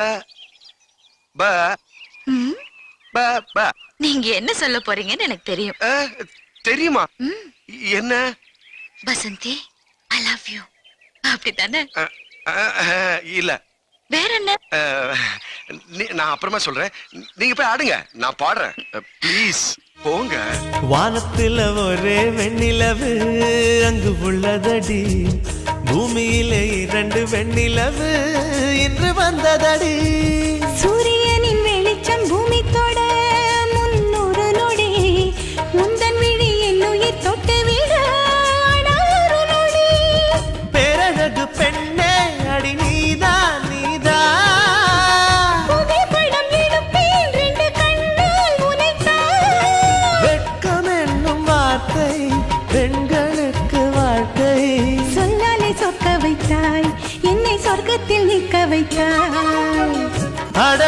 ப ம், ப ப நீங்க என்ன சொல்ல போறீங்கன்னு எனக்கு தெரியும். தெரியுமா? ம், என்ன? பசந்தி ஐ லவ் யூ அப்படித்தானே? இல்ல. வேற என்ன? நான் அப்புறமா சொல்றேன். நீங்க போய் ஆடுங்க, நான் பாடுறேன். ப்ளீஸ் போங்க. வானத்துல ஒரே வெண்ணிலவு அங்கு உள்ளதடி, பூமியிலே 2 வெண்ணிலவு இன்று வந்ததடி. சூரியனின் வெளிச்சம் பூமி தொட 300 நொடி, முந்தன் விழி என் உயிர் தொட்டு விட ஒரு நொடி. பேரழகு பெண்ணே அடி நீதான் நீதான், புகைப்படம் எடுப்பேன் 2 கண்ணால் உனைத்தான். வெட்கம் என்னும் வார்த்தை பெண்களுக்கு வாழ்க்கை. சொல்லாலே சொக்க வைத்தாய், என்னை சொர்க்கத்தில் நிற்க வைத்தாய். அட